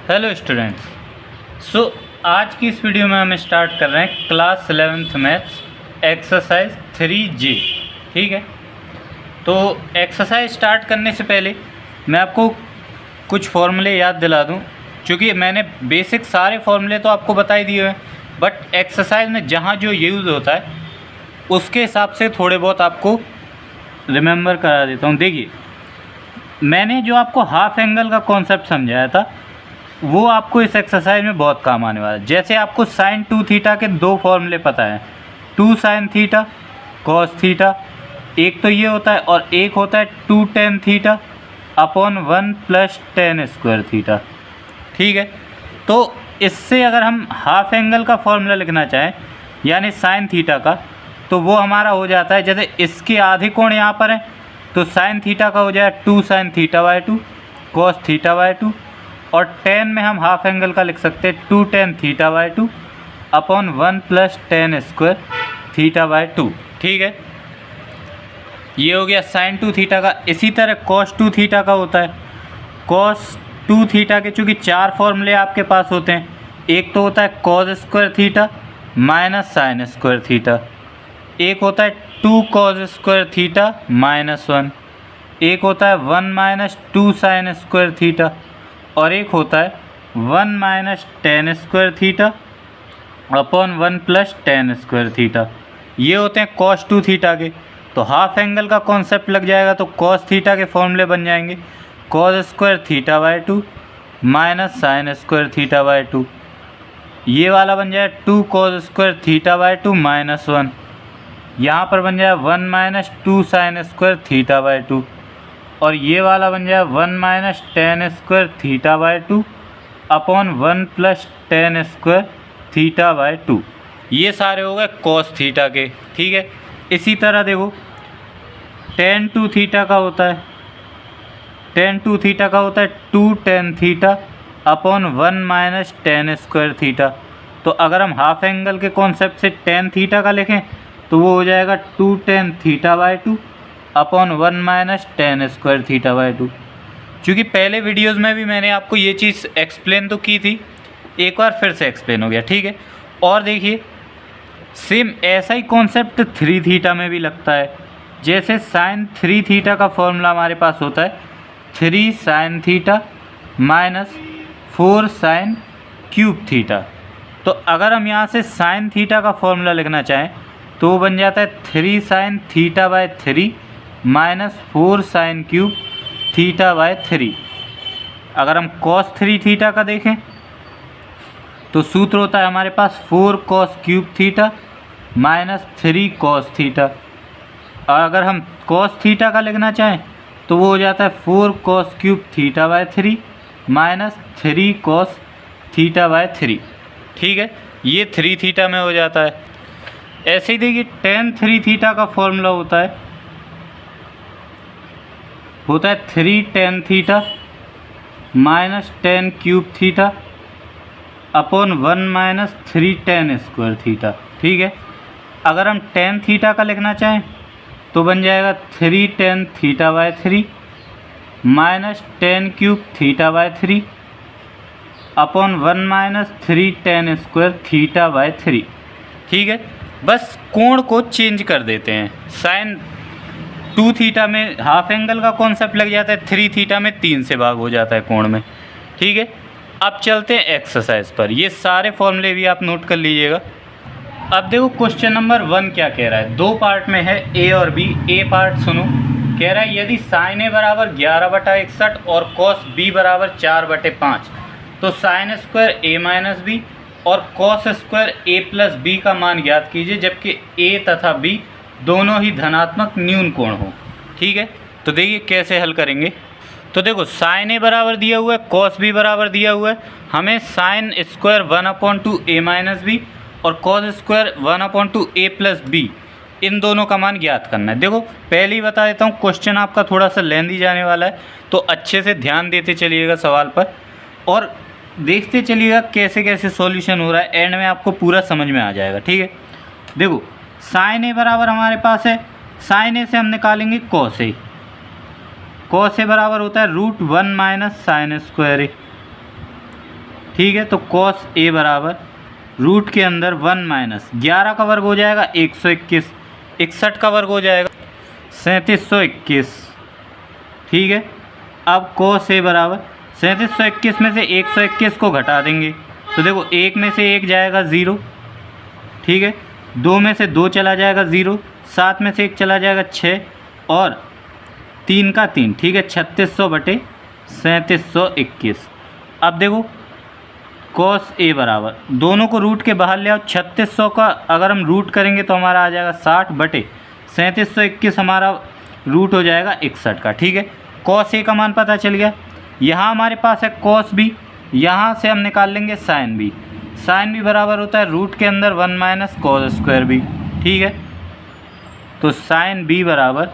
Hello students. आज की इस वीडियो में हम स्टार्ट कर रहे हैं class 11th maths exercise 3J। ठीक है, तो एक्सरसाइज स्टार्ट करने से पहले मैं आपको कुछ फॉर्मूले याद दिला दूं, क्योंकि मैंने बेसिक सारे फॉर्मूले तो आपको बता ही दिए हैं, बट एक्सरसाइज में जहां जो यूज़ होता है उसके हिसाब से थोड़े बहुत आपको रिमेंबर करा देता हूं। देखिए, मैंने जो आपको हाफ एंगल का कॉन्सेप्ट समझाया था वो आपको इस एक्सरसाइज में बहुत काम आने वाला है। जैसे आपको साइन 2 थीटा के दो फॉर्मूले पता है, 2 साइन थीटा कॉस थीटा, एक तो ये होता है और एक होता है 2 tan theta upon 1 plus ten square theta. ठीक है, तो इससे अगर हम हाफ एंगल का फॉर्मूला लिखना चाहें यानी साइन थीटा का, तो वो हमारा हो जाता है, जैसे इसके आधे कोण यहाँ पर हैं तो साइन थीटा का हो जाएगा 2 sine theta by 2 cos theta by 2, और टेन में हम हाफ एंगल का लिख सकते हैं 2 tan theta by 2 upon 1 plus ten square theta by 2। ठीक है, ये हो गया साइन 2 थीटा का। इसी तरह कॉस 2 थीटा का होता है। कॉस 2 थीटा के चूँकि 4 फॉर्मूले आपके पास होते हैं, एक तो होता है cos square theta minus sine square theta, एक होता है 2 कॉस स्क्वायर थीटा माइनस 1, एक होता है 1 माइनस 2 साइन स्क्वायर थीटा, और एक होता है 1 minus ten square theta upon 1 plus ten square theta. ये होते हैं कॉस 2 थीटा के। तो हाफ एंगल का कॉन्सेप्ट लग जाएगा तो कॉस थीटा के फॉर्मूले बन जाएंगे cos square theta by 2 minus sine square theta by 2, ये वाला बन जाए 2 cos square theta by 2 minus 1, यहाँ पर बन जाए 1 minus 2 sine square theta by 2, और ये वाला बन जाए 1 minus ten square theta by 2 upon 1 plus ten square theta by 2। ये सारे हो गए कॉस थीटा के। ठीक है, इसी तरह देखो टेन 2 थीटा का होता है, टेन 2 थीटा का होता है 2 tan theta upon 1 minus ten square theta. तो अगर हम हाफ एंगल के कॉन्सेप्ट से टेन थीटा का लिखें तो वो हो जाएगा 2 tan theta by 2 upon 1 minus ten square theta by 2। चूँकि पहले वीडियोज़ में भी मैंने आपको ये चीज़ एक्सप्लेन तो की थी, एक बार फिर से एक्सप्लेन हो गया। ठीक है, और देखिए सेम ऐसा ही कॉन्सेप्ट 3 थीटा में भी लगता है। जैसे साइन 3 थीटा का फॉर्मूला हमारे पास होता है 3 sine theta minus 4 sine cube theta. तो अगर हम यहाँ से साइन थीटा का फॉर्मूला लिखना चाहें तो वो बन जाता है 3 sine theta by 3 minus 4 sine cube theta by 3। अगर हम कॉस 3 थीटा का देखें तो सूत्र होता है हमारे पास 4 cos cube theta minus 3 cos theta, और अगर हम कॉस थीटा का लिखना चाहें तो वो हो जाता है 4 cos cube theta by 3 minus 3 cos theta by 3। ठीक है, ये 3 थीटा में हो जाता है। ऐसे ही देखिए टेन 3 थीटा का फॉर्मूला होता है 3 tan theta minus ten cube theta upon 1 minus 3 ten square theta. ठीक है, अगर हम टेन थीटा का लिखना चाहें तो बन जाएगा 3 tan theta by 3 minus ten cube theta by 3 upon 1 minus 3 ten square theta by 3। ठीक है, बस कोण को चेंज कर देते हैं। साइन 2 थीटा में हाफ एंगल का कॉन्सेप्ट लग जाता है, 3 थीटा में 3 से भाग हो जाता है कोण में। ठीक है, अब चलते हैं एक्सरसाइज पर। ये सारे फॉर्मूले भी आप नोट कर लीजिएगा। अब देखो क्वेश्चन नंबर 1 क्या कह रहा है, 2 पार्ट में है ए और बी। ए पार्ट सुनो, कह रहा है यदि साइन ए बराबर 11/61 और कॉस बी बराबर 4/5 तो साइन स्क्वायर ए माइनस बी और cos square A plus B का मान ज्ञात कीजिए जबकि ए तथा बी दोनों ही धनात्मक न्यून कोण हो। ठीक है, तो देखिए कैसे हल करेंगे। तो देखो साइन ए बराबर दिया हुआ है, कॉस बी बराबर दिया हुआ है, हमें साइन स्क्वायर 1/2 ए माइनस बी और कॉस स्क्वायर 1/2 ए प्लस बी, इन दोनों का मान ज्ञात करना है। देखो पहले ही बता देता हूँ, क्वेश्चन आपका थोड़ा सा लेंदी जाने वाला है, तो अच्छे से ध्यान देते चलिएगा सवाल पर और देखते चलिएगा कैसे कैसे सॉल्यूशन हो रहा है। एंड में आपको पूरा समझ में आ जाएगा। ठीक है, देखो साइन ए बराबर हमारे पास है, साइन ए से हम निकालेंगे कॉस ए। कॉस ए बराबर होता है √1 माइनस साइन स्क्वायर ए। ठीक है। तो कॉस ए बराबर रूट के अंदर 1 माइनस 11 का वर्ग हो जाएगा 121, 61 का वर्ग हो जाएगा 3721, ठीक है। अब कॉस ए बराबर 3721 में से 121 को घटा देंगे तो देखो 1 में से 1 जाएगा 0, ठीक है। 2 में से 2 चला जाएगा 0, 7 में से 1 चला जाएगा 6 और 3 का 3, ठीक है। 3600 बटे 3721। अब देखो कॉस ए बराबर दोनों को रूट के बाहर ले आओ, 3600 का अगर हम रूट करेंगे तो हमारा आ जाएगा 60 बटे 3721, हमारा रूट हो जाएगा 61 का, ठीक है। कॉस ए का मान पता चल गया। यहाँ हमारे पास है कॉस बी, यहाँ से हम निकाल लेंगे साइन बी। साइन बी बराबर होता है रूट के अंदर 1 माइनस कॉस स्क्वायर बी, ठीक है। तो साइन बी बराबर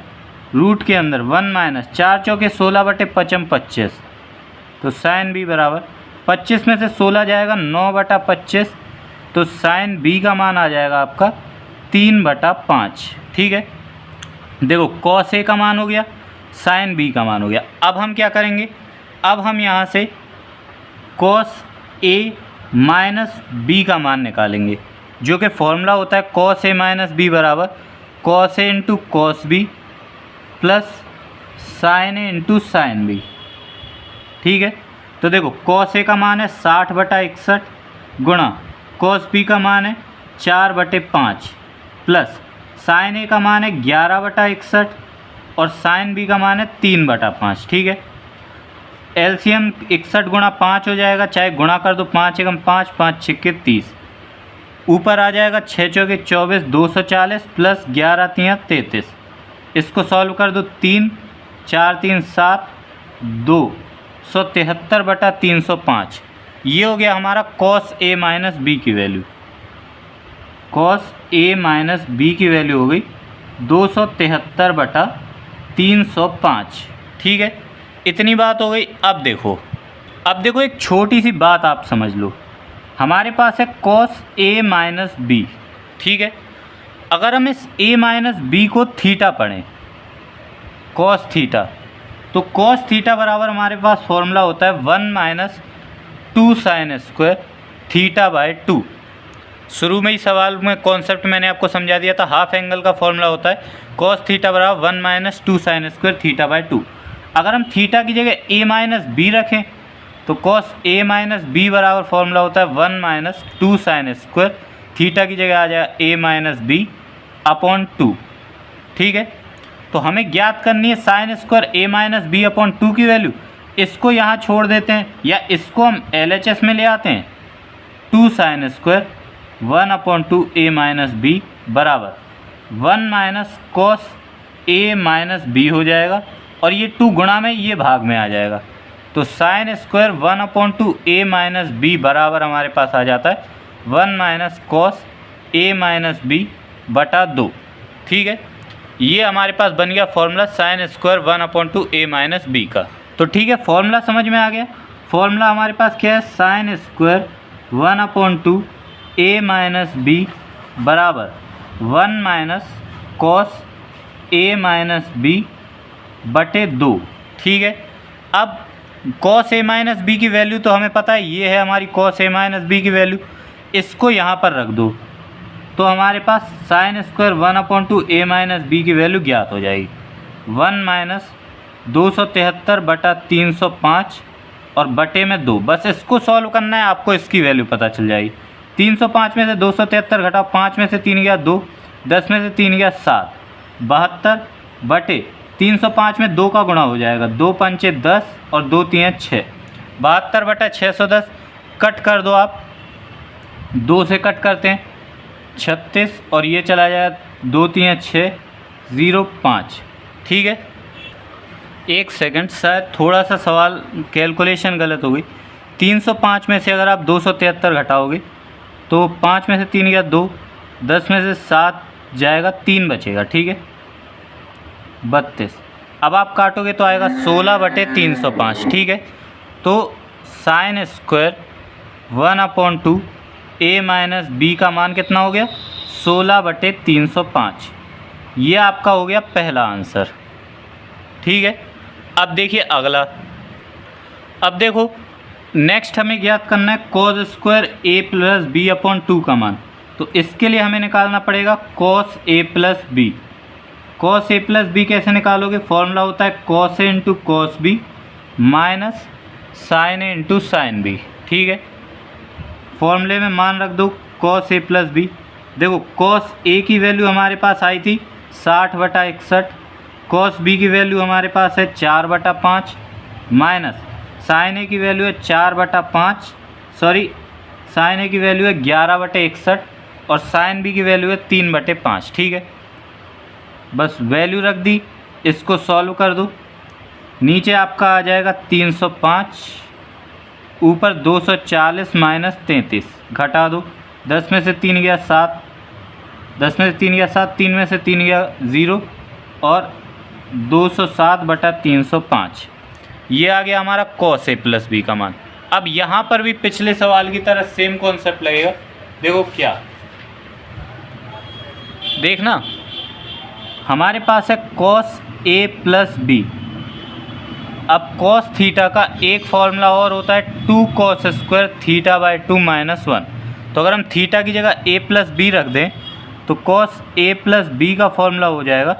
रूट के अंदर 1 माइनस 4 चौके 16 बटे 5 25। तो साइन बी बराबर 25 में से 16 जाएगा 9 बटा 25, तो साइन बी का मान आ जाएगा आपका 3 बटा 5, ठीक है। देखो कॉस ए का मान हो गया, साइन बी का मान हो गया। अब हम क्या करेंगे, अब हम यहाँ से कॉस ए माइनस बी का मान निकालेंगे, जो कि फॉर्मूला होता है कॉस ए माइनस बी बराबर cos A into cos B plus sine A into sine B, ठीक है। तो देखो कॉस ए का मान है 60 बटा 61 गुणा कॉस बी का मान है 4 बटे 5 प्लस साइन ए का मान है 11 बटा 61 और साइन बी का मान है 3 बटा 5, ठीक है। एलसीएम 61 गुणा 5 हो जाएगा, चाहे गुणा कर दो, 5 एकम 5, 5 छिक्के 30, ऊपर आ जाएगा 6 चौके 24 240 प्लस 11 तियाँ 33। इसको सॉल्व कर दो, 3 4 3 7 273 बटा 305। ये हो गया हमारा कॉस ए माइनस बी की value. Cos A minus B की वैल्यू हो गई 273 बटा 305, ठीक है। इतनी बात हो गई। अब देखो एक छोटी सी बात आप समझ लो, हमारे पास है कॉस ए माइनस बी, ठीक है। अगर हम इस ए माइनस बी को थीटा पढ़ें, कॉस थीटा, तो कॉस थीटा बराबर हमारे पास फॉर्मूला होता है 1 minus 2 sine square theta by 2। शुरू में ही सवाल में कॉन्सेप्ट मैंने आपको समझा दिया था, हाफ एंगल का फॉर्मूला होता है कॉस थीटा बराबर 1 minus 2 sine square theta by 2। अगर हम थीटा की जगह ए माइनस बी रखें तो कॉस ए माइनस बी बराबर फॉर्मूला होता है 1 माइनस 2 साइन स्क्वायर थीटा की जगह आ जाएगा ए माइनस बी अपॉन 2, ठीक है। तो हमें ज्ञात करनी है साइन स्क्वायर ए माइनस बी अपॉन 2 की वैल्यू। इसको यहाँ छोड़ देते हैं या इसको हम LHS में ले आते हैं, 2 साइन स्क्वायर 1 अपॉन 2 ए माइनस बी बराबर 1 minus cos A minus B हो जाएगा और ये 2 गुणा में ये भाग में आ जाएगा। तो साइन स्क्वायर 1 अपॉन 2 ए माइनस बी बराबर हमारे पास आ जाता है 1 minus cos A minus B बटा 2, ठीक है। ये हमारे पास बन गया फॉर्मूला साइन स्क्वायर 1 अपॉन 2 ए माइनस बी का। तो ठीक है, फॉर्मूला समझ में आ गया। फॉर्मूला हमारे पास क्या है, साइन स्क्वायर 1 अपॉन 2 ए माइनस बी बराबर 1 minus cos A minus B बटे 2, ठीक है। अब कॉस ए माइनस बी की वैल्यू तो हमें पता है, ये है हमारी कॉस ए माइनस बी की वैल्यू। इसको यहाँ पर रख दो तो हमारे पास साइन स्क्वायर 1 अपॉन 2 ए माइनस बी की वैल्यू ज्ञात हो जाएगी 1 माइनस 273 बटा 305 और बटे में 2। बस इसको सॉल्व करना है, आपको इसकी वैल्यू पता चल जाएगी। 305 में से 273 घटा 5 में से 3 गया 2, 10 में से 3 गया 7, 72 बटे 305 में 2 का गुणा हो जाएगा, 2 पंचे 10 और 2 तियाँ 6, 72 बटा 610। कट कर दो आप, 2 से कट करते हैं 36 और ये चला जाएगा 2 तियाँ 6 0 5, ठीक है। एक सेकंड, शायद थोड़ा सा सवाल कैलकुलेशन गलत हो गई। 305 में से अगर आप 273 घटाओगे तो 5 में से 3 गया 2, 10 में से 7 जाएगा 3 बचेगा, ठीक है 32। अब आप काटोगे तो आएगा 16 बटे 305, ठीक है। तो साइन स्क्वायर 1 अपॉन 2 ए माइनस बी का मान कितना हो गया, 16 बटे 305। ये आपका हो गया पहला आंसर, ठीक है। अब देखिए अगला। अब देखो नेक्स्ट हमें ज्ञात करना है cos square A plus B upon 2 का मान। तो इसके लिए हमें निकालना पड़ेगा cos A plus B. Cos A plus B कैसे निकालोगे? फॉर्मूला होता है cos A into cos B minus sine A into sine B. ठीक है, फॉर्मूले में मान रख दो कॉस ए प्लस बी। देखो कॉस ए की वैल्यू हमारे पास आई थी 60/61, कॉस बी की वैल्यू हमारे पास है 4/5 माइनस साइन ए की वैल्यू है 4/5, साइन ए की वैल्यू है 11/61 और साइन बी की वैल्यू है 3/5। ठीक है, बस वैल्यू रख दी, इसको सॉल्व कर दो। नीचे आपका आ जाएगा 305, ऊपर 240 माइनस 33, घटा दो। 10 में से 3 गया 7, 10 में से 3 गया 7, 3 में से 3 गया 0 और 207/305। ये आ गया हमारा कॉस ए प्लस बी का मान। अब यहाँ पर भी पिछले सवाल की तरह सेम कॉन्सेप्ट लगेगा। देखो क्या, देखना हमारे पास है कॉस ए प्लस बी। अब कॉस थीटा का एक फॉर्मूला और होता है 2 cos square theta by 2 minus 1। तो अगर हम थीटा की जगह ए प्लस बी रख दें तो कॉस ए प्लस बी का फॉर्मूला हो जाएगा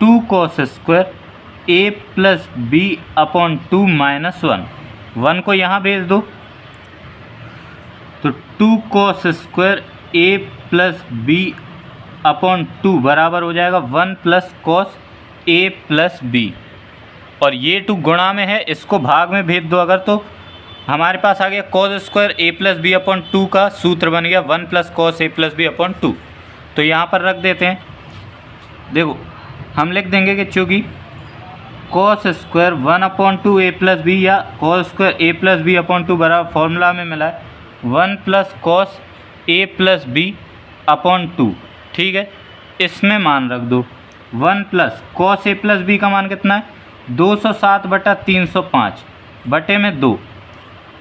2 cos square A plus B upon 2 minus 1। 1 को यहाँ भेज दो तो 2 cos square A plus B upon 2 बराबर हो जाएगा 1 plus cos A plus B. और ये 2 गुणा में है, इसको भाग में भेज दो अगर, तो हमारे पास आ गया cos square A plus B upon 2 का सूत्र बन गया 1 plus cos A plus B upon 2। तो यहाँ पर रख देते हैं। देखो हम लिख देंगे कि चूँकि कॉस स्क्वायर 1/2 ए प्लस बी या cos square A plus B upon 2 बराबर फॉर्मूला में मिला है 1 plus cos A plus B upon 2। ठीक है, इसमें मान रख दो 1 plus cos A plus B का मान कितना है 207/305 बटे में 2।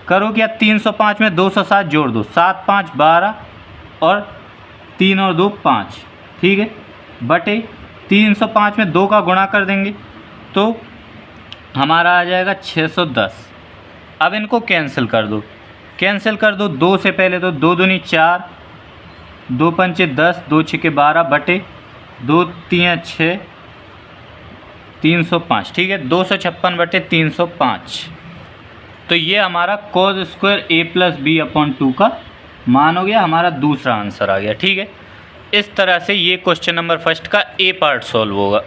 करो क्या, 305 में 207 जोड़ दो, 7 5 12 और 3 और 2 5। ठीक है, बटे 305 में 2 का गुणा कर देंगे तो हमारा आ जाएगा 610। अब इनको कैंसिल कर दो, 2 से पहले तो 2 दूनी 4, 2 पंचे 10, 2 छक्के 12 बटे 2 3 6, 305। ठीक है, 256/305। तो ये हमारा cos square A plus B upon 2 का मान हो गया, हमारा दूसरा आंसर आ गया। ठीक है, इस तरह से ये क्वेश्चन नंबर फर्स्ट का ए पार्ट सॉल्व होगा।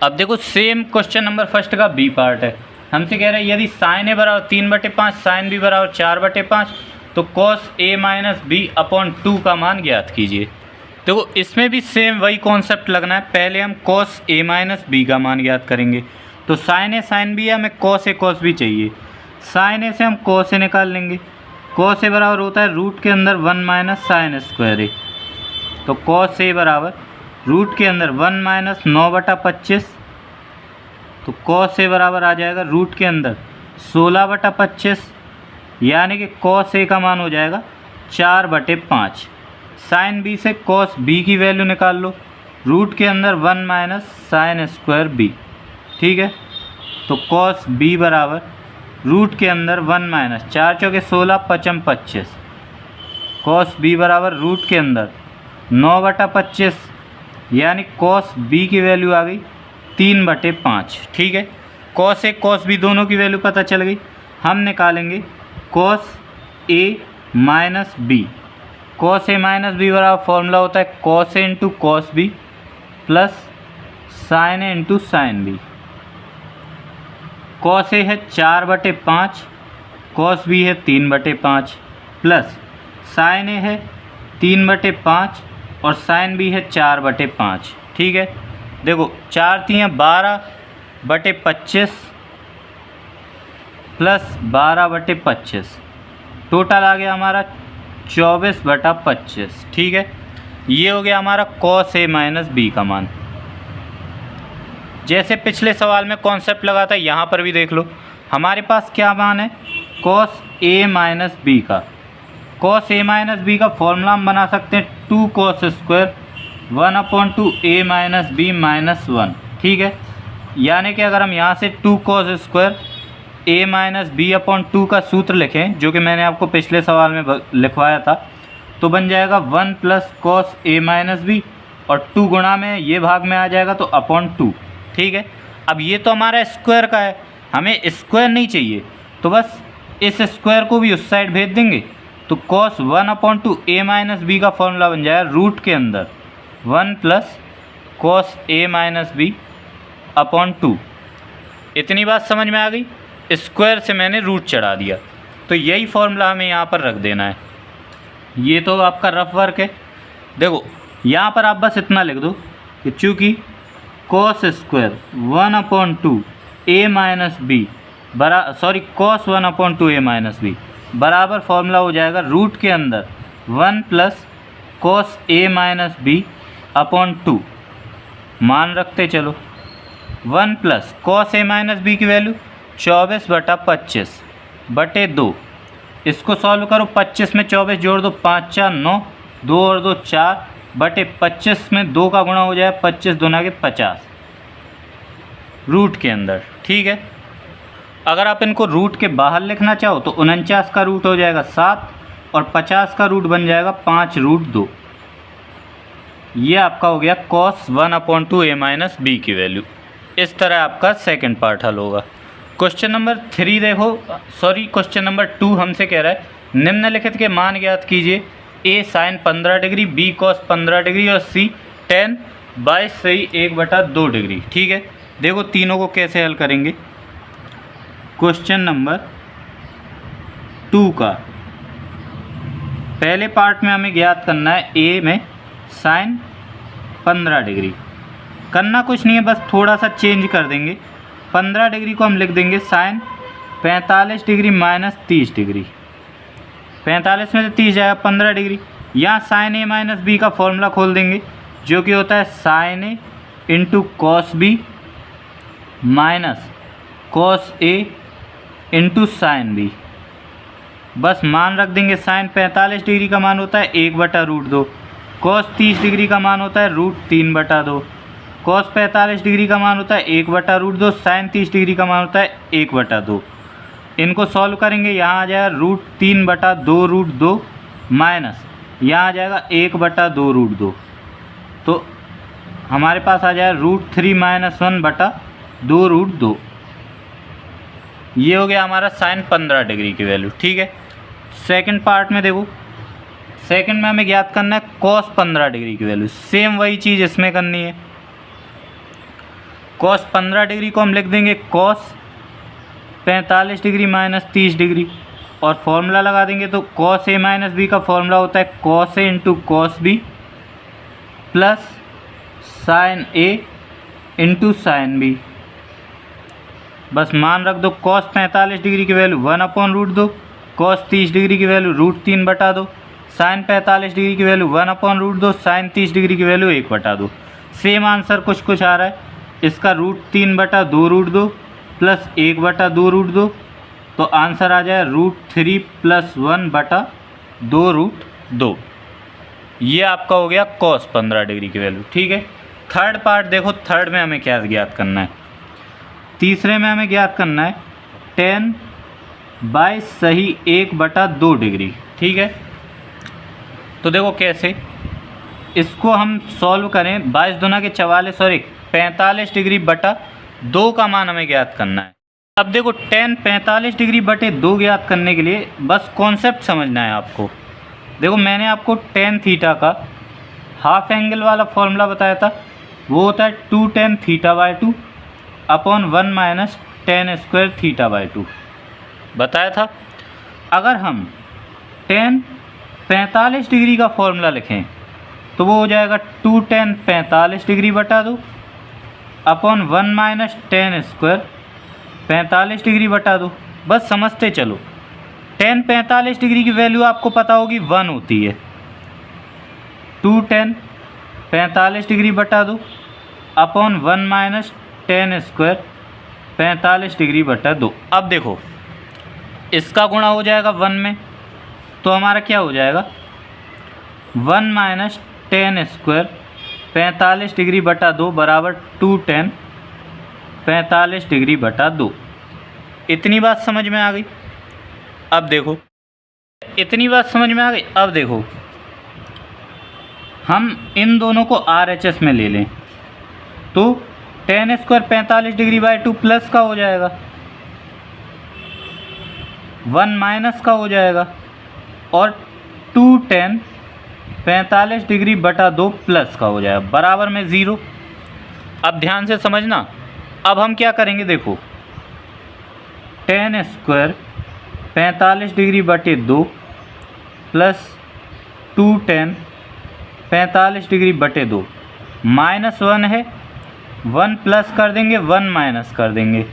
अब देखो सेम क्वेश्चन नंबर फर्स्ट का बी पार्ट है। हमसे कह रहे हैं यदि साइन ए बराबर 3/5 साइन बी बराबर 4/5 तो cos A minus B upon 2 का मान ज्ञात कीजिए। देखो इसमें भी सेम वही कॉन्सेप्ट लगना है। पहले हम कॉस ए माइनस बी का मान ज्ञात करेंगे। तो साइन ए साइन बी है, हमें कॉस ए कॉस बी चाहिए। साइन ए से हम कॉस ए निकाल लेंगे। कॉस ए बराबर होता है रूट के अंदर 1 माइनस साइन स्क्वायर ए। तो कॉस ए बराबर रूट के अंदर 1 माइनस 9/25। तो कॉस ए बराबर आ जाएगा रूट के अंदर 16/25, यानी कि कॉस ए का मान हो जाएगा 4/5। साइन बी से कॉस बी की वैल्यू निकाल लो, रूट के अंदर 1 माइनस साइन स्क्वायर बी। ठीक है, तो कॉस बी बराबर रूट के अंदर 1 माइनस 4 चौके 16 5 25। कॉस बी बराबर रूट के अंदर 9/25, यानी कॉस बी की वैल्यू आ गई 3/5। ठीक है, कॉस ए कॉस बी दोनों की वैल्यू पता चल गई। हम निकालेंगे cos A minus B. Cos A minus B बराबर फॉर्मूला होता है cos A into cos B plus sine A into sine B. Cos A है 4/5, कॉस बी है 3/5 प्लस साइन ए है 3/5 और साइन बी है 4/5। ठीक है, देखो 4 3 12/25 प्लस 12/25, टोटल आ गया हमारा 24/25। ठीक है, ये हो गया हमारा कॉस ए माइनस बी का मान। जैसे पिछले सवाल में कॉन्सेप्ट लगा था, यहाँ पर भी देख लो हमारे पास क्या मान है कॉस ए माइनस बी का। कॉस ए माइनस बी का फॉर्मूला हम बना सकते हैं 2 कॉस स्क्वायर 1/2 ए माइनस बी माइनस 1। ठीक है, यानी कि अगर हम यहाँ से 2 कॉस स्क्वायर ए माइनस बी अपॉन 2 का सूत्र लिखें, जो कि मैंने आपको पिछले सवाल में लिखवाया था, तो बन जाएगा 1 plus cos A minus B, और 2 गुणा में ये भाग में आ जाएगा तो अपॉन 2। ठीक है, अब ये तो हमारा स्क्वायर का है, हमें स्क्वायर नहीं चाहिए, तो बस इस स्क्वायर को भी उस साइड भेज देंगे, तो कॉस 1 अपॉन 2 ए माइनस बी का फॉर्मूला बन जाएगा रूट के अंदर 1 plus cos A minus B upon 2। इतनी बात समझ में आ गई। स्क्वायर से मैंने रूट चढ़ा दिया, तो यही फॉर्मूला हमें यहाँ पर रख देना है। ये तो आपका रफ वर्क है। देखो यहाँ पर आप बस इतना लिख दो कि चूँकि कॉस स्क्वायर 1 अपॉन 2 ए माइनस बी कॉस 1 अपॉन 2 ए माइनस बी बराबर फॉर्मूला हो जाएगा रूट के अंदर 1 plus cos A minus B upon 2। मान रखते चलो 1 plus cos A minus B की वैल्यू 24/25/2। इसको सॉल्व करो, 25 में 24 जोड़ दो, 5 4 9, 2 और 2 4 बटे 25 में 2 का गुणा हो जाए 25 दूना के 50 रूट के अंदर। ठीक है, अगर आप इनको रूट के बाहर लिखना चाहो तो 49 का रूट हो जाएगा 7 और 50 का रूट बन जाएगा 5√2। ये आपका हो गया cos 1 अपॉन 2 ए माइनस बी की वैल्यू। इस तरह आपका सेकंड पार्ट हल होगा। क्वेश्चन नंबर 3 देखो, क्वेश्चन नंबर 2 हमसे कह रहा है निम्नलिखित के मान ज्ञात कीजिए। A sine 15 degree, B cos 15 degree और सी tan 22 सही 1/2 डिग्री। ठीक है, देखो तीनों को कैसे हल करेंगे। क्वेश्चन नंबर 2 का पहले पार्ट में हमें ज्ञात करना है ए में साइन 15 डिग्री। करना कुछ नहीं है, बस थोड़ा सा चेंज कर देंगे। 15 डिग्री को हम लिख देंगे साइन 45 डिग्री माइनस 30 डिग्री। 45 में से 30 जाएगा 15 डिग्री। यहाँ साइन ए माइनस बी का फॉर्मूला खोल देंगे, जो कि होता है sine A into cos B minus cos A into sine B. बस मान रख देंगे, साइन 45 डिग्री का मान होता है 1/√2, कॉस 30 डिग्री का मान होता है √3/2, कॉस 45 डिग्री का मान होता है 1/√2, साइन 30 डिग्री का मान होता है 1/2। इनको सॉल्व करेंगे, यहाँ आ जाएगा √3/2√2 माइनस यहाँ आ जाएगा 1/2√2, तो हमारे पास आ जाएगा √3 - 1/2√2। ये हो गया हमारा साइन 15 डिग्री की वैल्यू। ठीक है, सेकंड पार्ट में देखो, सेकंड में हमें ज्ञात करना है कॉस 15 डिग्री की वैल्यू। सेम वही चीज़ इसमें करनी है। कॉस 15 डिग्री को हम लिख देंगे कॉस 45 डिग्री माइनस 30 डिग्री, और फॉर्मूला लगा देंगे, तो कॉस ए माइनस बी का फॉर्मूला होता है cos A into cos B plus sine A into sine B. बस मान रख दो, कॉस 45 डिग्री की वैल्यू 1/√2, कॉस 30 डिग्री की वैल्यू √3/2, साइन 45 डिग्री की वैल्यू 1/√2, साइन 30 डिग्री की वैल्यू 1/2। सेम आंसर कुछ आ रहा है। इसका √3/2√2 प्लस 1/2√2, तो आंसर आ जाए √3 + 1/2√2। ये आपका हो गया कॉस 15 डिग्री की वैल्यू। ठीक है, थर्ड पार्ट देखो, थर्ड में हमें क्या ज्ञात करना है। तीसरे में हमें ज्ञात करना है tan 22 सही 1/2 डिग्री। ठीक है, तो देखो कैसे इसको हम सॉल्व करें। 22 दूना के 44 45 डिग्री बटा 2 का मान हमें ज्ञात करना है। अब देखो tan 45 डिग्री बटे 2 ज्ञात करने के लिए बस कॉन्सेप्ट समझना है आपको। देखो मैंने आपको tan थीटा का हाफ एंगल वाला फॉर्मूला बताया था, वो होता है 2 tan θ/2 upon 1 minus tan square θ/2 बताया था। अगर हम tan 45 डिग्री का फॉर्मूला लिखें तो वो हो जाएगा 2 tan 45 डिग्री बटा 2 upon 1 minus tan square 45 degree बटा 2। बस समझते चलो, tan 45 डिग्री की वैल्यू आपको पता होगी 1 होती है। 2 tan 45 डिग्री बटा 2 upon 1 minus tan square 45 degree बटा 2। अब देखो इसका गुणा हो जाएगा 1 में, तो हमारा क्या हो जाएगा 1 माइनस tan स्क्वायर 45 डिग्री बटा 2 बराबर 2 tan 45 डिग्री बटा 2। इतनी बात समझ में आ गई। अब देखो, इतनी बात समझ में आ गई। अब देखो, हम इन दोनों को RHS में ले लें तो tan square 45 degree by 2 plus का हो जाएगा, 1 माइनस का हो जाएगा, और 2 tan 45 डिग्री बटा 2 प्लस का हो जाएगा, बराबर में 0। अब ध्यान से समझना। अब हम क्या करेंगे, देखो tan स्क्वायर 45 डिग्री बटे 2 प्लस 2 tan 45 डिग्री बटे 2 माइनस 1 है, 1 प्लस कर देंगे, 1 माइनस कर देंगे,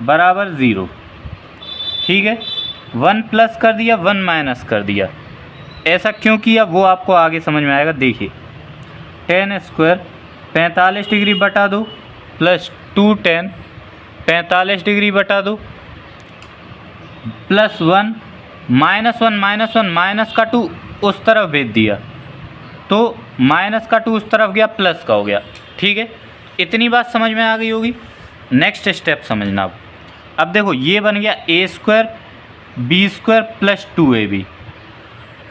बराबर 0। ठीक है, 1 प्लस कर दिया, 1 माइनस कर दिया। ऐसा क्यों किया वो आपको आगे समझ में आएगा। देखिए, tan स्क्वायर 45 डिग्री बटा 2 प्लस 2 tan 45 डिग्री बटा 2 प्लस 1 माइनस 1 माइनस 1 माइनस का 2 उस तरफ भेज दिया तो माइनस का 2 उस तरफ गया, प्लस का हो गया। ठीक है, इतनी बात समझ में आ गई होगी। नेक्स्ट स्टेप समझना। अब देखो, ये बन गया a square B square plus 2ab,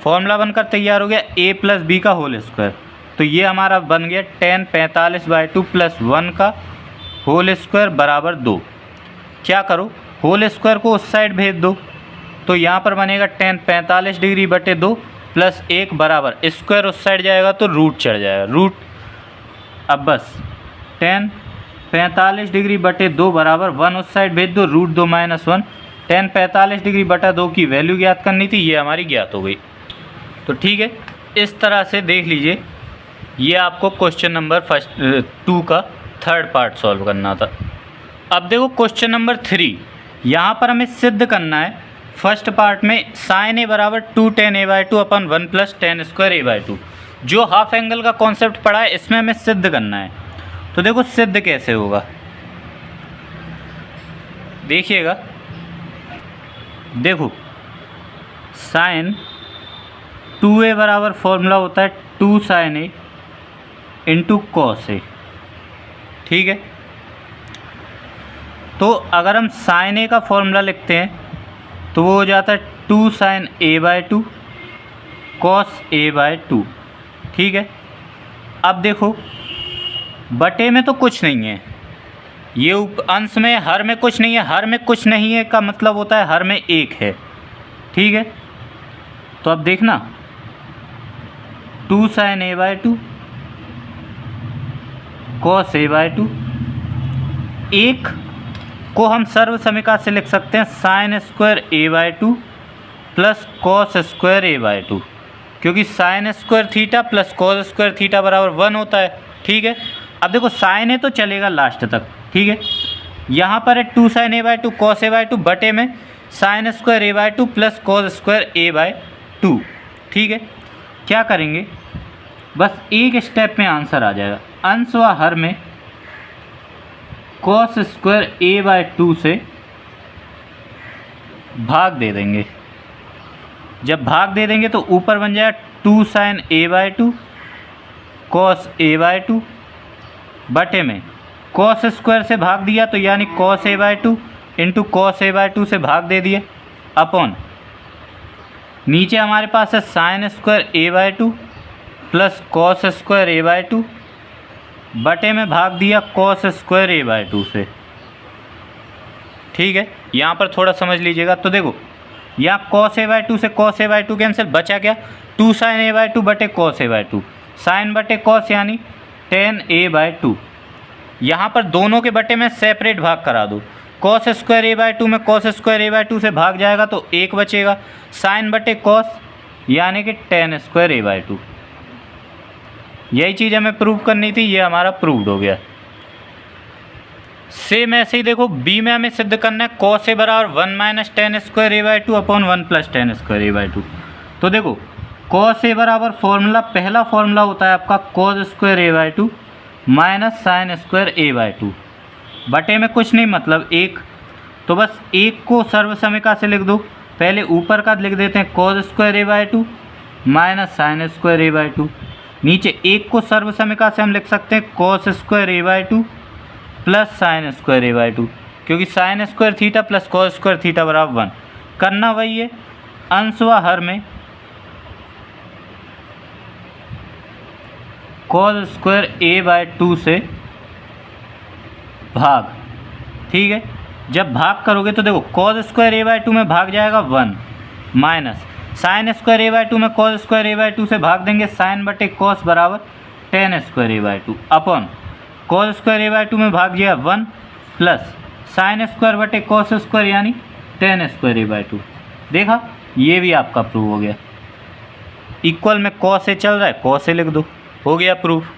formula बनकर तैयार हो गया a प्लस बी का होल स्क्वायर। तो ये हमारा बन गया tan 45 बाई 2 प्लस 1 का होल स्क्वायर बराबर 2। क्या करो, होल स्क्वायर को उस साइड भेज दो, तो यहाँ पर बनेगा tan 45 डिग्री बटे 2 प्लस 1 बराबर, स्क्वायर उस साइड जाएगा तो रूट चढ़ जाएगा, रूट। अब बस tan 45 डिग्री बटे 2 बराबर 1 उस साइड भेज दो, रूट 2 माइनस 1। tan 45 डिग्री बटा 2 की वैल्यू ज्ञात करनी थी, ये हमारी ज्ञात हो गई। तो ठीक है, इस तरह से देख लीजिए, ये आपको क्वेश्चन नंबर 2 का थर्ड पार्ट सॉल्व करना था। अब देखो क्वेश्चन नंबर 3, यहाँ पर हमें सिद्ध करना है फर्स्ट पार्ट में sin a बराबर 2 tan a by 2 upon 1 plus tan square a by 2, जो हाफ एंगल का कॉन्सेप्ट पढ़ा है, इसमें हमें सिद्ध करना है। तो देखो सिद्ध कैसे होगा, देखिएगा। देखो sin 2a बराबर फॉर्मूला होता है 2 sin a into cos a। ठीक है, तो अगर हम sin a का फॉर्मूला लिखते हैं तो वो हो जाता है 2 sin a by 2 cos a by 2। ठीक है, अब देखो बटे में तो कुछ नहीं है, ये अंश में, हर में कुछ नहीं है। हर में कुछ नहीं है का मतलब होता है हर में 1 है। ठीक है, तो अब देखना 2 sin a by 2 cos a by 2, 1 को हम सर्व समीकरण से लिख सकते हैं sine square a by 2 plus cos square a by 2, क्योंकि sine square theta plus cos square theta बराबर 1 होता है। ठीक है, अब देखो साइन ए तो चलेगा लास्ट तक। ठीक है, यहाँ पर है 2 sin a by 2 cos a by 2 बटे में sine square a by 2 plus cos square a by 2। ठीक है, क्या करेंगे, बस एक स्टेप में आंसर आ जाएगा। अंश व हर में कॉस स्क्वायर a बाई 2 से भाग दे देंगे। जब भाग दे देंगे तो ऊपर बन जाएगा 2 sin a by 2 cos a by 2 बटे में कॉस स्क्वायर से भाग दिया तो यानी cos a by 2 into cos a by 2 से भाग दे दिए, अपॉन नीचे हमारे पास है sine square a by 2 plus cos square a by 2 बटे में भाग दिया कॉस स्क्वायर a बाई 2 से। ठीक है, यहाँ पर थोड़ा समझ लीजिएगा। तो देखो यहाँ cos a बाई 2 से cos a बाई 2 कैंसिल, बचा क्या 2 sin a बाई 2 बटे cos a बाई 2, साइन बटे cos यानी tan a बाई 2। यहाँ पर दोनों के बटे में सेपरेट भाग करा दो, cos स्क्वायर a बाई 2 में cos स्क्वायर a बाई 2 से भाग जाएगा तो 1 बचेगा, साइन बटे cos यानी कि tan स्क्वायर a बाई 2। यही चीज़ हमें प्रूव करनी थी, ये हमारा प्रूव्ड हो गया। सेम ऐसे ही देखो बी में हमें सिद्ध करना है cos a बराबर 1 minus tan square a by 2 upon 1 plus tan square a by 2। तो देखो cos a बराबर फॉर्मूला, पहला फॉर्मूला होता है आपका cos square a by 2 minus sine square a by 2, बटे में कुछ नहीं मतलब 1। तो बस 1 को सर्व समीकरण से लिख दो, पहले ऊपर का लिख देते हैं cos square a by 2 minus sine square a by 2, नीचे 1 को सर्व समीकरण से हम लिख सकते हैं cos square a by 2 plus sine square a by 2, क्योंकि sine square theta plus cos square theta बराबर 1। करना वही है, अंश व हर में कॉस स्क्वायर a/2 से भाग। ठीक है, जब भाग करोगे तो देखो कॉस स्क्वायर a/2 में भाग जाएगा 1 माइनस साइन स्क्वायर a/2 में कॉस स्क्वायर a/2 से भाग देंगे साइन बटे कॉस बराबर ten square a/2 upon cos square a/2 में भाग गया 1 प्लस साइन स्क्वायर बटे कॉस स्क्वायर यानी टेन स्क्वायर a/2। देखा, ये भी आपका प्रूव हो गया। इक्वल में कॉस से चल रहा है, कॉस से लिख दो, हो गया प्रूफ।